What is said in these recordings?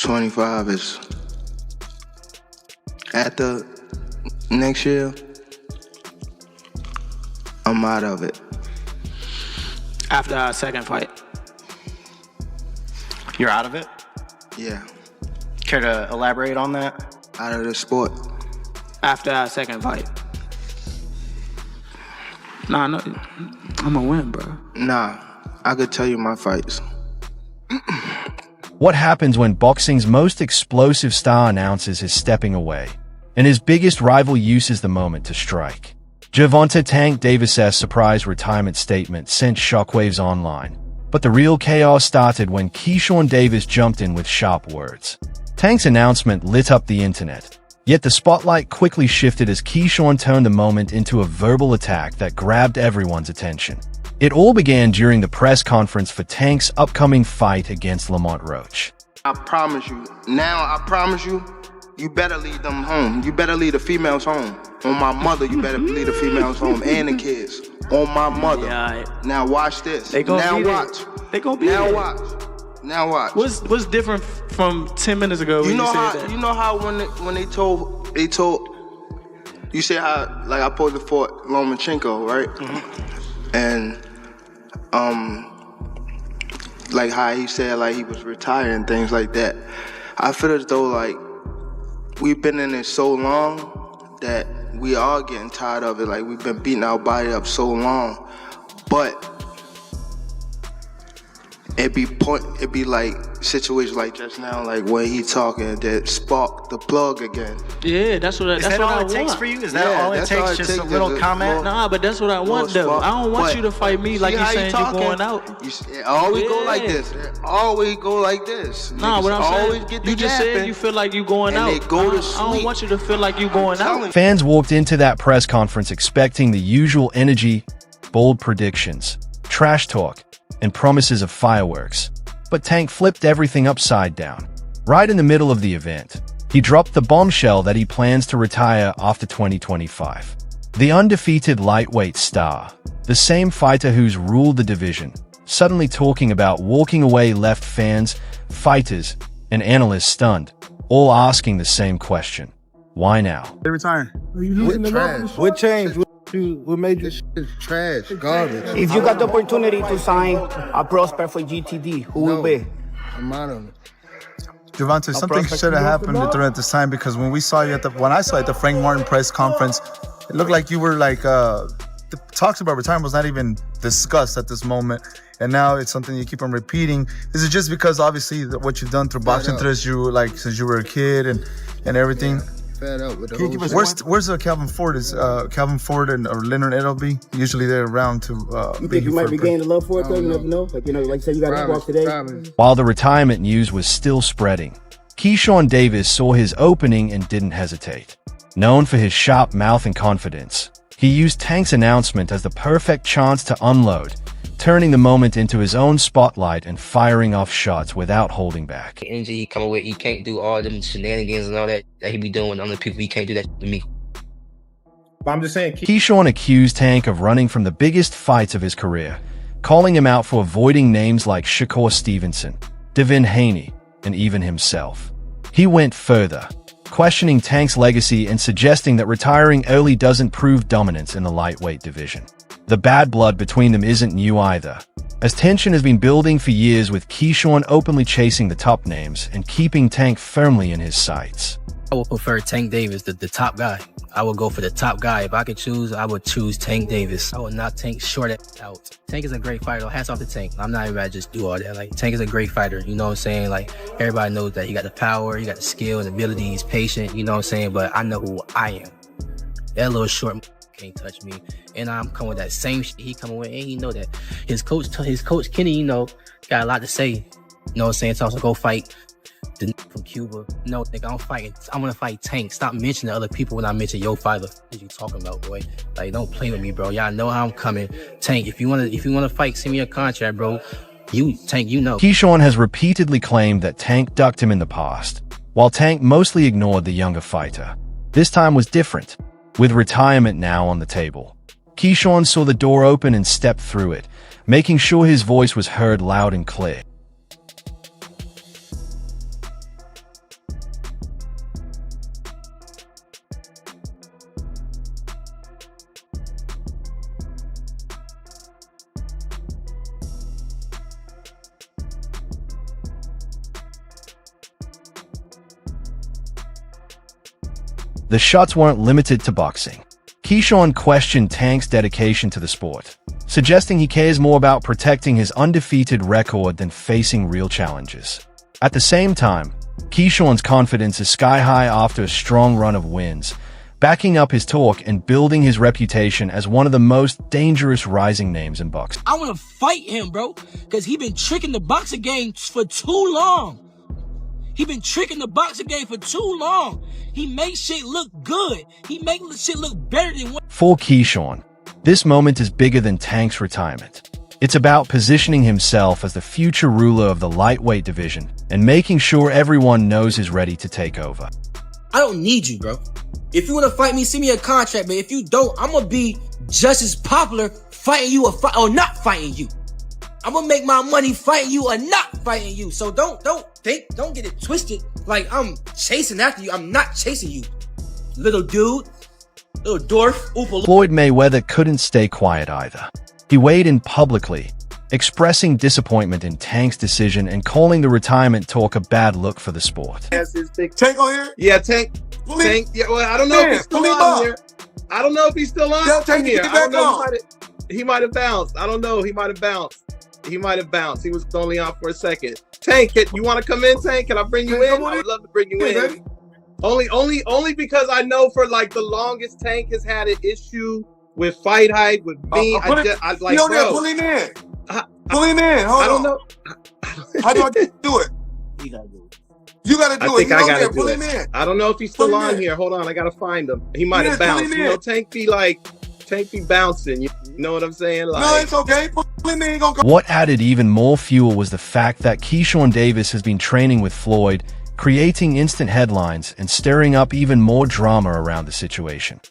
25 is after next year, I'm out of it. After our second fight. You're out of it? Yeah, Care to elaborate on that? out of the sport. After our second fight. Nah, no, I'm gonna win, bro. Nah, I could tell you my fights. What happens when boxing's most explosive star announces his stepping away, and his biggest rival uses the moment to strike? Gervonta Tank Davis's surprise retirement statement sent shockwaves online, but the real chaos started when Keyshawn Davis jumped in with sharp words. Tank's announcement lit up the internet, yet the spotlight quickly shifted as Keyshawn turned the moment into a verbal attack that grabbed everyone's attention. It all began during the press conference for Tank's upcoming fight against Lamont Roach. I promise you, you better lead them home. You better lead the females home. On my mother, you better lead the females home and the kids. On my mother. Yeah, Now watch this. They gonna now be watch. there. They gonna be now there. watch. Now watch. What's different from 10 minutes ago when you said that? You know how when they told you said how like I posed for Lomachenko, right? Mm-hmm. And like how he said like he was retired and things like that. I feel as though like we've been in it so long that we are getting tired of it. Like we've been beating our body up so long, but it be like situations like just now, like when he talking that spark the plug again. Yeah, that's what Is that I all it want. takes for you? Is that Yeah, all it that's all takes? it Just a takes, little just a comment? little- Nah, but that's what I want though. Spark. I don't want But you to fight me like see you how saying you're talking? going out. It always go like Yeah. this. It always go like this. Nah, Niggas what I'm always saying, get the you just said yapping, you feel like you going and out. they go to I don't sleep. want you to feel like you going I'm telling out. you. Fans walked into that press conference expecting the usual energy, bold predictions, trash talk, and promises of fireworks. But Tank flipped everything upside down. Right in the middle of the event, he dropped the bombshell that he plans to retire after 2025. The undefeated lightweight star, the same fighter who's ruled the division, suddenly talking about walking away left fans, fighters, and analysts stunned, all asking the same question. Why now? They retiring. What trash? What changed? What made you? This shit is trash, garbage. If you got the opportunity to sign a prospect for GTD, who will be? I'm out of it. Gervonta, something should have happened during this time because when I saw you at the Frank Martin press conference, it looked like you were like the talks about retirement was not even discussed at this moment, and now it's something you keep on repeating. Is it just because obviously what you've done through boxing through since you were a kid and everything? Fed up with the Can you whole give us where's Calvin Ford? Is Calvin Ford or Leonard Edelby? Usually they're around to. You think you might be gaining the love for it though? You never know. Like like you said, you got to walk today. While the retirement news was still spreading, Keyshawn Davis saw his opening and didn't hesitate. Known for his sharp mouth and confidence, he used Tank's announcement as the perfect chance to unload, turning the moment into his own spotlight and firing off shots without holding back. The energy he coming with, he can't do all them shenanigans and all that he be doing with other people. He can't do that to me. But I'm just saying, Keyshawn accused Tank of running from the biggest fights of his career, calling him out for avoiding names like Shakur Stevenson, Devin Haney, and even himself. He went further, questioning Tank's legacy and suggesting that retiring early doesn't prove dominance in the lightweight division. The bad blood between them isn't new either, as tension has been building for years with Keyshawn openly chasing the top names and keeping Tank firmly in his sights. I would prefer Tank Davis, the top guy. I would go for the top guy. If I could choose, I would choose Tank Davis. I would not Tank short it out. Tank is a great fighter. Hats off to Tank. I'm not even about to just do all that. Like, Tank is a great fighter. You know what I'm saying? Like, everybody knows that he got the power, he got the skill and ability, he's patient, you know what I'm saying? But I know who I am. That little short can't touch me. And I'm coming with that same shit he coming with, and he know that. His coach Kenny, you know, got a lot to say. You know what I'm saying? So also go fight the from Cuba. No, nigga, I'm gonna fight Tank. Stop mentioning other people when I mention your fighter. What you talking about, boy? Like, don't play with me, bro. Y'all know how I'm coming. Tank, if you wanna fight, send me a contract, bro. Tank, you know. Keyshawn has repeatedly claimed that Tank ducked him in the past, while Tank mostly ignored the younger fighter. This time was different, with retirement now on the table. Keyshawn saw the door open and stepped through it, making sure his voice was heard loud and clear. The shots weren't limited to boxing. Keyshawn questioned Tank's dedication to the sport, suggesting he cares more about protecting his undefeated record than facing real challenges. At the same time, Keyshawn's confidence is sky high after a strong run of wins, backing up his talk and building his reputation as one of the most dangerous rising names in boxing. I want to fight him, bro, because he been tricking the boxing game for too long. He been tricking the boxing game for too long. He makes shit look good. He makes shit look better than what. For Keyshawn, this moment is bigger than Tank's retirement. It's about positioning himself as the future ruler of the lightweight division and making sure everyone knows he's ready to take over. I don't need you, bro. If you want to fight me, send me a contract, but if you don't, I'm going to be just as popular fighting you or not fighting you. I'm going to make my money fighting you or not fighting you. So don't get it twisted like I'm chasing after you. I'm not chasing you. Little dude, little dwarf. Floyd Mayweather couldn't stay quiet either. He weighed in publicly, expressing disappointment in Tank's decision and calling the retirement talk a bad look for the sport. Tank on here? Yeah, Tank. Tank. Yeah, well, I don't know if he's still on here. I don't know if he's still on here. I don't know. He might have bounced. I don't know. He might have bounced. He might have bounced. He was only on for a second. Tank, you want to come in, Tank? Can I bring you in? I would love to bring you in. Only because I know for like the longest Tank has had an issue with fight hype, with me. I like, bro. Pull him in. Pull him in. Hold on. I don't know. How do I do it? You gotta do it. You gotta do it. I think I gotta pull do him it. in. I don't know if he's still on here. Hold on, I gotta find him. He might have bounced. You know, Tank be bouncing. You know what I'm saying? Like, no, it's okay. Pull him in. What added even more fuel was the fact that Keyshawn Davis has been training with Floyd, creating instant headlines and stirring up even more drama around the situation.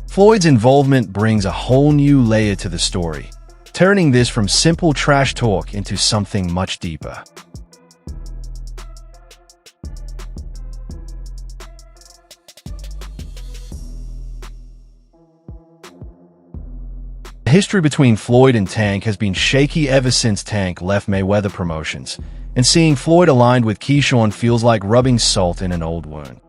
Floyd's involvement brings a whole new layer to the story, turning this from simple trash talk into something much deeper. The history between Floyd and Tank has been shaky ever since Tank left Mayweather Promotions, and seeing Floyd aligned with Keyshawn feels like rubbing salt in an old wound.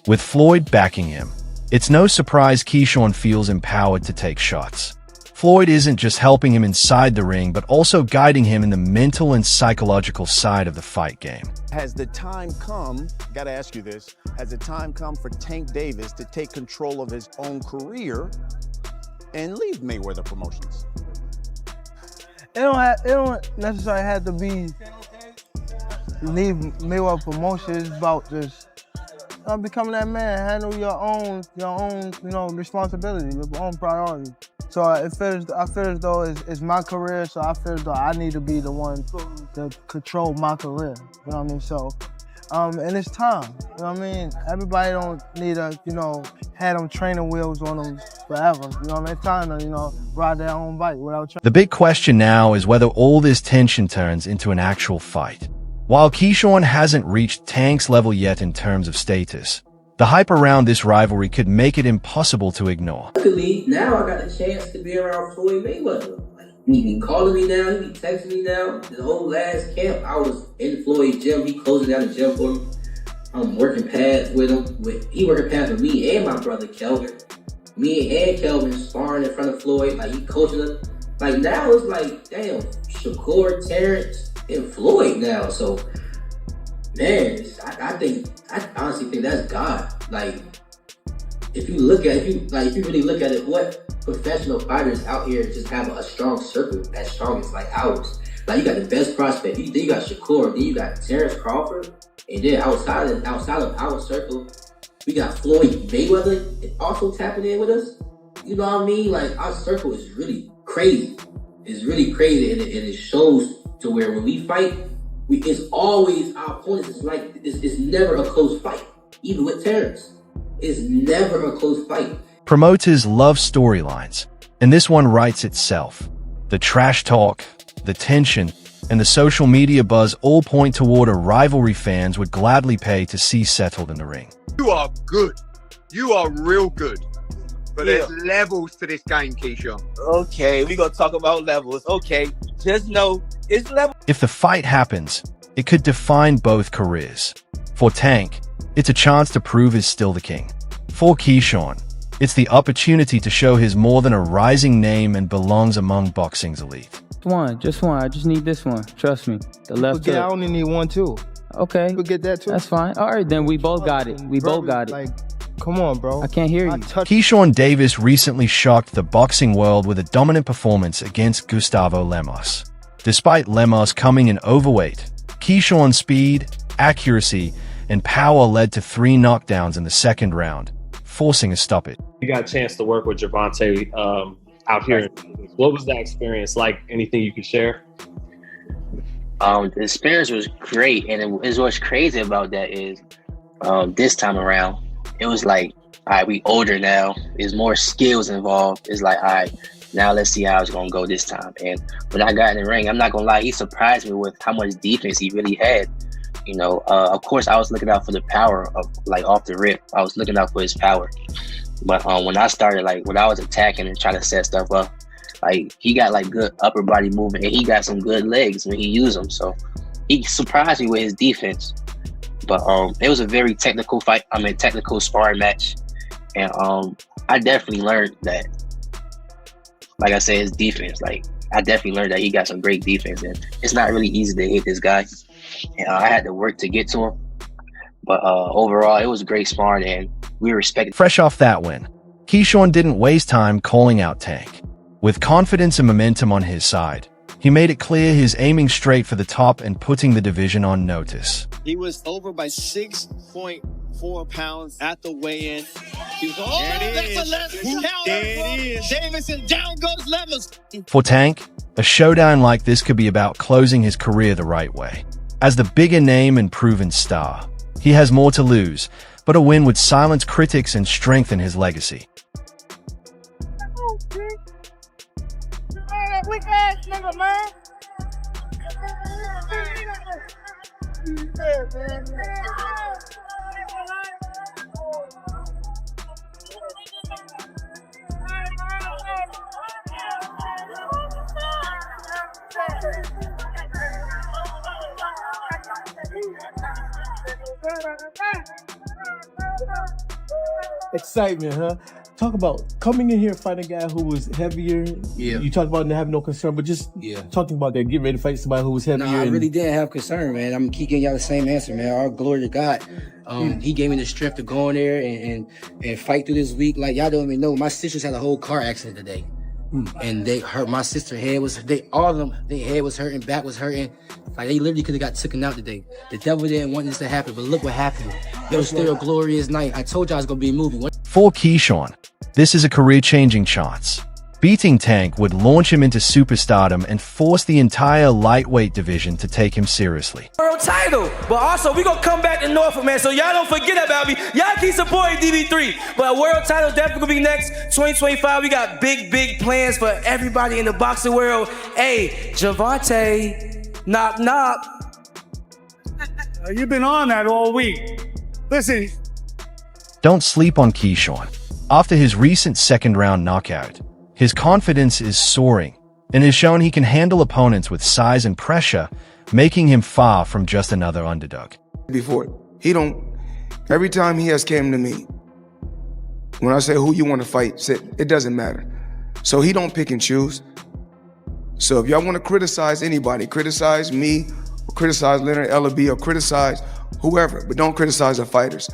With Floyd backing him, it's no surprise Keyshawn feels empowered to take shots. Floyd isn't just helping him inside the ring, but also guiding him in the mental and psychological side of the fight game. Has the time come, gotta ask you this, has the time come for Tank Davis to take control of his own career and leave Mayweather Promotions? It don't necessarily have to be leave Mayweather Promotions. It's about just becoming that man, handle your own, responsibility, your own priority. So I feel as though it's my career, so I feel as though I need to be the one to control my career. You know what I mean? So, and it's time. You know what I mean? Everybody don't need to, have them training wheels on them forever. You know what I mean? It's time to, ride their own bike without training. The big question now is whether all this tension turns into an actual fight. While Keyshawn hasn't reached Tank's level yet in terms of status, the hype around this rivalry could make it impossible to ignore. Luckily, now I got a chance to be around Floyd Mayweather. He be calling me now, he be texting me now. The whole last camp, I was in Floyd's gym. He closing down the gym for me. I'm working pads with him. He working pads with me and my brother Kelvin. Me and Kelvin sparring in front of Floyd. Like, he coaching us. Like, now it's like, damn, Shakur, Terrence, and Floyd now. So, man, I honestly think that's God. Like, if you really look at it, what professional fighters out here just have a strong circle as strong as like ours. Like, you got the best prospect. Then you got Shakur. Then you got Terrence Crawford. And then outside of our circle, we got Floyd Mayweather also tapping in with us. You know what I mean? Like, our circle is really crazy. It's really crazy, and it shows to where when we fight, it's always our opponents. It's never a close fight. Even with Terrence, it's never a close fight. Promoters love storylines, and this one writes itself. The trash talk, the tension, and the social media buzz all point toward a rivalry fans would gladly pay to see settled in the ring. You are good. You are real good. But there's levels to this game, Keyshawn. Okay, we gonna talk about levels. Okay, just know it's level. If the fight happens, it could define both careers. For Tank, it's a chance to prove he's still the king. For Keyshawn, it's the opportunity to show he's more than a rising name and belongs among boxing's elite. Just one. I just need this one. Trust me. The left hook. I only need one too. Okay. You get that too. That's fine. All right, then we both got it. We both got it. Like, come on, bro. I can't hear you. Keyshawn Davis recently shocked the boxing world with a dominant performance against Gustavo Lemos. Despite Lemos coming in overweight, Keyshawn's speed, accuracy, and power led to 3 knockdowns in the second round, forcing a stoppage. You got a chance to work with Gervonta out here. What was that experience like? Anything you could share? The experience was great, and what's crazy about that is this time around, it was like, all right, we older now. There's more skills involved. It's like, all right, now let's see how it's gonna go this time. And when I got in the ring, I'm not gonna lie, he surprised me with how much defense he really had. You know, of course, I was looking out for the power of, like, off the rip. I was looking out for his power. But when I started, like, when I was attacking and trying to set stuff up, like, he got like good upper body movement, and he got some good legs when he used them. So he surprised me with his defense. But it was a very technical fight. Technical sparring match, and I definitely learned that. Like I said, his defense. Like, I definitely learned that he got some great defense, and it's not really easy to hit this guy. And I had to work to get to him. But overall, it was great sparring, and we respected. Fresh off that win, Keyshawn didn't waste time calling out Tank. With confidence and momentum on his side, he made it clear he's aiming straight for the top and putting the division on notice. He was over by 6.4 pounds at the weigh-in. He was that's a left counter. Davis, and down goes Lemos. For Tank, a showdown like this could be about closing his career the right way. As the bigger name and proven star, he has more to lose, but a win would silence critics and strengthen his legacy. Weak ass nigga, man. Excitement, huh? Talk about coming in here and fighting a guy who was heavier. Yeah. You talked about not having no concern, but just talking about that, getting ready to fight somebody who was heavier. No, I really didn't have concern, man. I'm keep giving y'all the same answer, man. All glory to God. He gave me the strength to go in there and fight through this week. Like, y'all don't even know, my sisters had a whole car accident today. And they hurt. My sister's head was, all of them, their head was hurting, back was hurting. Like, they literally could have got taken out today. The devil didn't want this to happen, but look what happened. It was still a glorious night. I told y'all it's gonna be a movie. For Keyshawn, this is a career-changing chance. Beating Tank would launch him into superstardom and force the entire lightweight division to take him seriously. World title, but also we gonna come back to Norfolk, man. So y'all don't forget about me. Y'all keep supporting DB3. But a world title definitely gonna be next 2025. We got big plans for everybody in the boxing world. Hey, Gervonta, knock knock. You've been on that all week. Listen. Don't sleep on Keyshawn. After his recent second-round knockout, his confidence is soaring and has shown he can handle opponents with size and pressure, making him far from just another underdog. Before, every time he has came to me, when I say who you want to fight, it doesn't matter. So he don't pick and choose. So if y'all want to criticize anybody, criticize me, or criticize Leonard Ellaby, or criticize whoever, but don't criticize the fighters.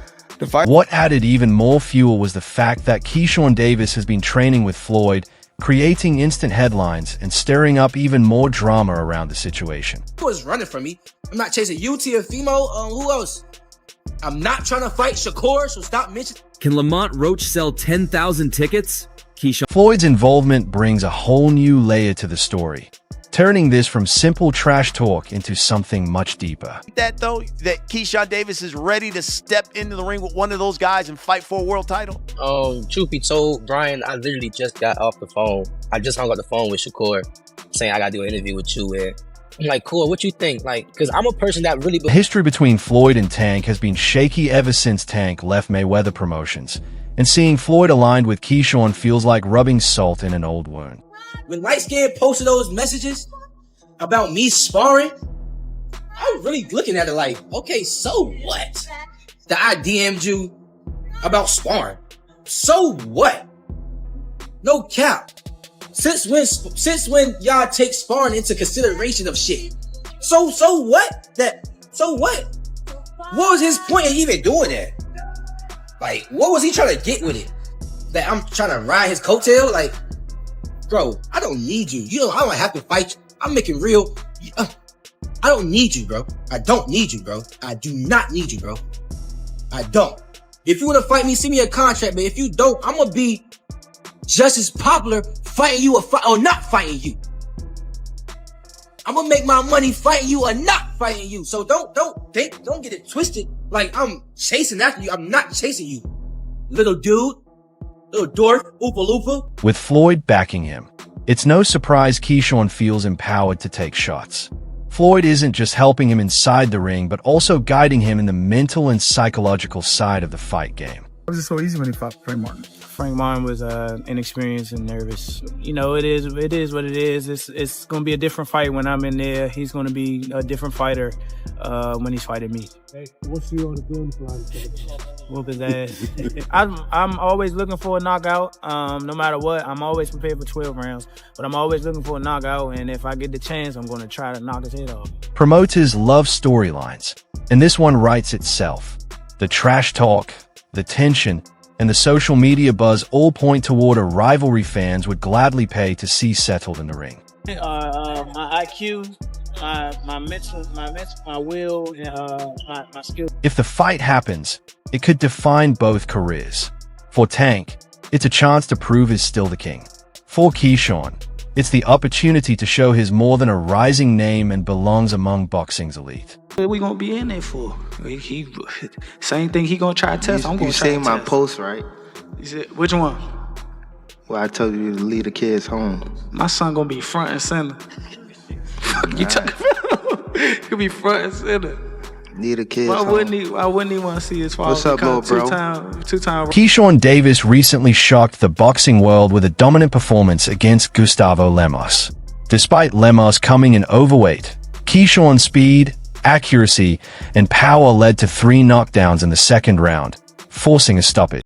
What added even more fuel was the fact that Keyshawn Davis has been training with Floyd, creating instant headlines and stirring up even more drama around the situation. Who was running from me? I'm not chasing you, Teofimo. Who else? I'm not trying to fight Shakur, so stop mentioning. Can Lamont Roach sell 10,000 tickets? Floyd's involvement brings a whole new layer to the story, turning this from simple trash talk into something much deeper. That though, that Keyshawn Davis is ready to step into the ring with one of those guys and fight for a world title? Truth be told, Brian, I literally just got off the phone. I just hung up the phone with Shakur saying I gotta do an interview with you, and I'm like, cool, what you think? Like, because I'm a person that really... The history between Floyd and Tank has been shaky ever since Tank left Mayweather Promotions, and seeing Floyd aligned with Keyshawn feels like rubbing salt in an old wound. When Light Skin posted those messages about me sparring, I'm really looking at it like, okay, so what? That I DM'd you about sparring. So what? No cap. Since when y'all take sparring into consideration of shit? So what? So what? What was his point in even doing that? Like, what was he trying to get with it? That I'm trying to ride his coattail? Like, bro, I don't need you. I don't have to fight you. I'm making real. I don't need you, bro. I don't need you, bro. I do not need you, bro. I don't. If you want to fight me, send me a contract, but if you don't, I'm gonna be just as popular fighting you or not fighting you. I'm gonna make my money fighting you or not fighting you. So don't get it twisted like I'm chasing after you. I'm not chasing you, little dude, little dwarf, Oopa Loopa. With Floyd backing him, it's no surprise Keyshawn feels empowered to take shots. Floyd isn't just helping him inside the ring, but also guiding him in the mental and psychological side of the fight game. Why was it so easy when he fought Frank Martin? Frank Martin was inexperienced and nervous. You know, it is what it is. It's going to be a different fight when I'm in there. He's going to be a different fighter when he's fighting me. Hey, what's your game plan? Whoop his ass. I'm always looking for a knockout. No matter what, I'm always prepared for 12 rounds. But I'm always looking for a knockout, and if I get the chance, I'm going to try to knock his head off. Promoters love storylines, and this one writes itself. The trash talk, the tension, and the social media buzz all point toward a rivalry fans would gladly pay to see settled in the ring. My IQ, my mental, my will, and my skill. If the fight happens, it could define both careers. For Tank, it's a chance to prove he's still the king. For Keyshawn, it's the opportunity to show he's more than a rising name and belongs among boxing's elite. What we gonna be in there for? Same thing he gonna try to test. I'm gonna try to test. You seen my post, right? You said, which one? Well, I told you to leave the kids home. My son gonna be front and center. Fuck you talking about? He'll be front and center. Leave the kids home. Why wouldn't he want to see his father? What's up, little bro? Two-time. Keyshawn Davis recently shocked the boxing world with a dominant performance against Gustavo Lemos. Despite Lemos coming in overweight, Keyshawn's speed, accuracy, and power led to 3 knockdowns in the second round, forcing a stoppage.